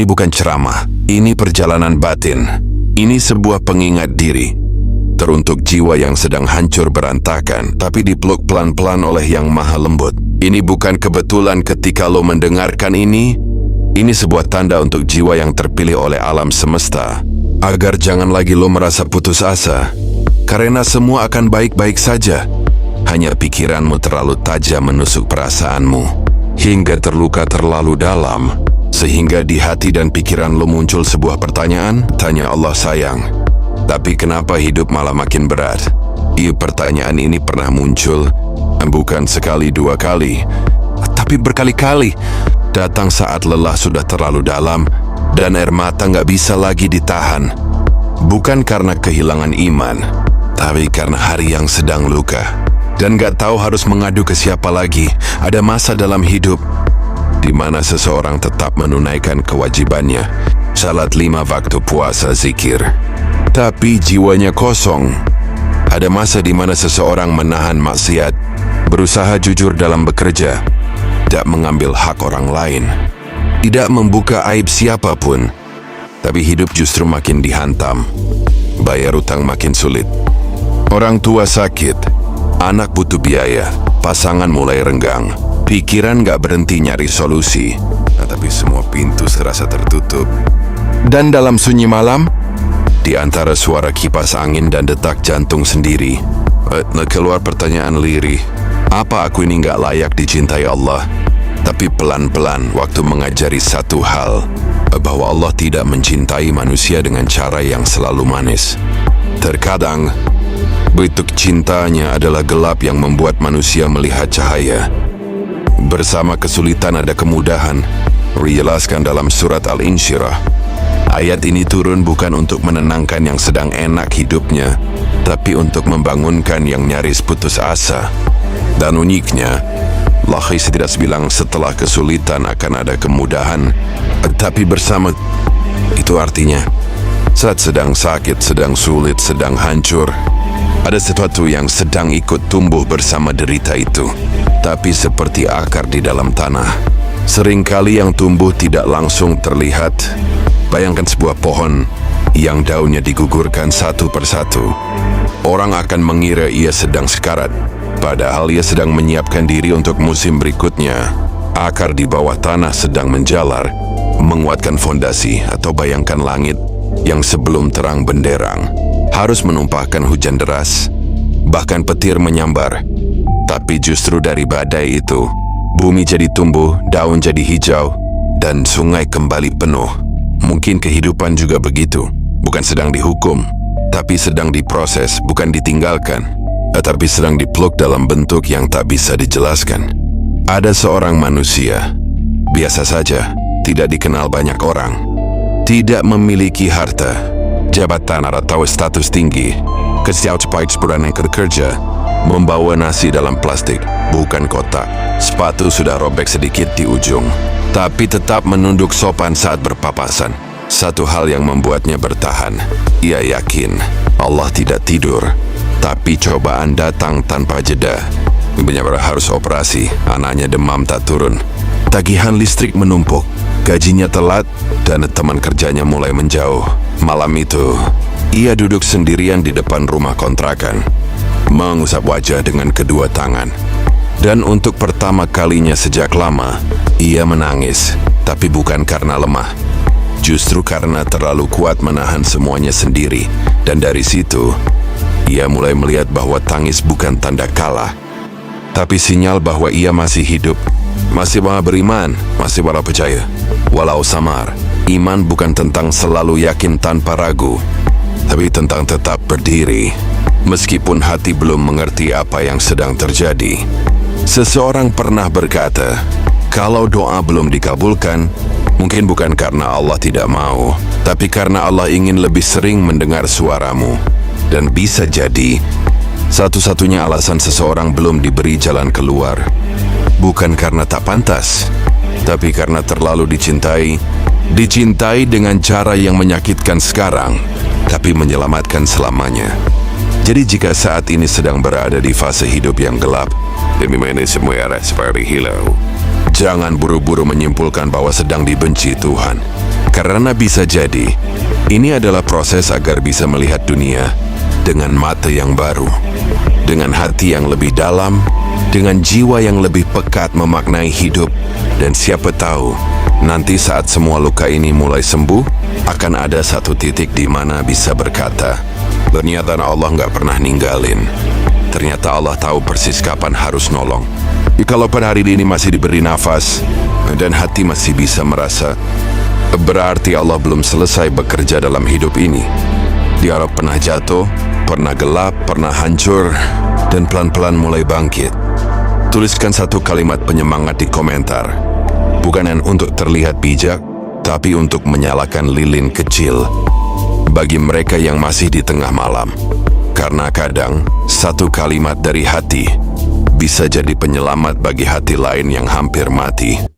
Ini bukan ceramah, ini perjalanan batin. Ini sebuah pengingat diri. Teruntuk jiwa yang sedang hancur berantakan, tapi dipeluk pelan-pelan oleh Yang Maha Lembut. Ini bukan kebetulan ketika lo mendengarkan ini. Ini sebuah tanda untuk jiwa yang terpilih oleh alam semesta. Agar jangan lagi lo merasa putus asa. Karena semua akan baik-baik saja. Hanya pikiranmu terlalu tajam menusuk perasaanmu. Hingga terluka terlalu dalam. Sehingga di hati dan pikiran lo muncul sebuah pertanyaan. Tanya Allah, sayang, tapi kenapa hidup malah makin berat? Pertanyaan ini pernah muncul. Bukan sekali dua kali, tapi berkali-kali. Datang saat lelah sudah terlalu dalam. Dan air mata nggak bisa lagi ditahan. Bukan karena kehilangan iman, tapi karena hari yang sedang luka. Dan nggak tahu harus mengadu ke siapa lagi. Ada masa dalam hidup di mana seseorang tetap menunaikan kewajibannya. Salat 5 waktu, puasa, zikir. Tapi jiwanya kosong. Ada masa di mana seseorang menahan maksiat, berusaha jujur dalam bekerja, tidak mengambil hak orang lain, tidak membuka aib siapapun. Tapi hidup justru makin dihantam. Bayar utang makin sulit. Orang tua sakit, anak butuh biaya, pasangan mulai renggang, pikiran gak berhenti nyari solusi. Tapi semua pintu serasa tertutup. Dan dalam sunyi malam, di antara suara kipas angin dan detak jantung sendiri, keluar pertanyaan lirih. Apa aku ini gak layak dicintai Allah? Tapi pelan-pelan waktu mengajari satu hal, bahwa Allah tidak mencintai manusia dengan cara yang selalu manis. Terkadang, bentuk cintanya adalah gelap yang membuat manusia melihat cahaya. Bersama kesulitan ada kemudahan. Dijelaskan dalam surat Al-Insyirah. Ayat ini turun bukan untuk menenangkan yang sedang enak hidupnya, tapi untuk membangunkan yang nyaris putus asa. Dan uniknya, Allah tidak bilang setelah kesulitan akan ada kemudahan, tapi bersama. Itu artinya, saat sedang sakit, sedang sulit, sedang hancur, ada sesuatu yang sedang ikut tumbuh bersama derita itu. Tapi seperti akar di dalam tanah, seringkali yang tumbuh tidak langsung terlihat. Bayangkan sebuah pohon yang daunnya digugurkan satu persatu. Orang akan mengira ia sedang sekarat, padahal ia sedang menyiapkan diri untuk musim berikutnya. Akar di bawah tanah sedang menjalar, menguatkan fondasi. Atau bayangkan langit yang sebelum terang benderang harus menumpahkan hujan deras, bahkan petir menyambar. Tapi justru dari badai itu, bumi jadi tumbuh, daun jadi hijau, dan sungai kembali penuh. Mungkin kehidupan juga begitu. Bukan sedang dihukum, tapi sedang diproses. Bukan ditinggalkan, tetapi sedang dipeluk dalam bentuk yang tak bisa dijelaskan. Ada seorang manusia, biasa saja, tidak dikenal banyak orang, tidak memiliki harta, jabatan atau status tinggi, kesiap cepat yang kerja, membawa nasi dalam plastik, bukan kotak, sepatu sudah robek sedikit di ujung, tapi tetap menunduk sopan saat berpapasan. Satu hal yang membuatnya bertahan, ia yakin Allah tidak tidur, tapi cobaan datang tanpa jeda. Benar harus operasi, anaknya demam tak turun, tagihan listrik menumpuk, gajinya telat, dan teman kerjanya mulai menjauh. Malam itu, ia duduk sendirian di depan rumah kontrakan, mengusap wajah dengan kedua tangan. Dan untuk pertama kalinya sejak lama, ia menangis, tapi bukan karena lemah. Justru karena terlalu kuat menahan semuanya sendiri. Dan dari situ, ia mulai melihat bahwa tangis bukan tanda kalah, tapi sinyal bahwa ia masih hidup, masih malah beriman, masih malah percaya. Walau samar, iman bukan tentang selalu yakin tanpa ragu, tapi tentang tetap berdiri, meskipun hati belum mengerti apa yang sedang terjadi. Seseorang pernah berkata, kalau doa belum dikabulkan, mungkin bukan karena Allah tidak mau, tapi karena Allah ingin lebih sering mendengar suaramu. Dan bisa jadi, satu-satunya alasan seseorang belum diberi jalan keluar, bukan karena tak pantas, tapi karena terlalu dicintai. Dicintai dengan cara yang menyakitkan sekarang, tapi menyelamatkan selamanya. Jadi jika saat ini sedang berada di fase hidup yang gelap, demi mana semua seperti hilau, jangan buru-buru menyimpulkan bahwa sedang dibenci Tuhan. Karena bisa jadi, ini adalah proses agar bisa melihat dunia dengan mata yang baru, dengan hati yang lebih dalam, dengan jiwa yang lebih pekat memaknai hidup. Dan siapa tahu, nanti saat semua luka ini mulai sembuh, akan ada satu titik di mana bisa berkata, ternyata Allah nggak pernah ninggalin. Ternyata Allah tahu persis kapan harus nolong. Kalau pada hari ini masih diberi nafas, dan hati masih bisa merasa, berarti Allah belum selesai bekerja dalam hidup ini. Dia pernah jatuh, pernah gelap, pernah hancur, dan pelan-pelan mulai bangkit. Tuliskan satu kalimat penyemangat di komentar. Bukan untuk terlihat bijak, tapi untuk menyalakan lilin kecil bagi mereka yang masih di tengah malam. Karena kadang, satu kalimat dari hati bisa jadi penyelamat bagi hati lain yang hampir mati.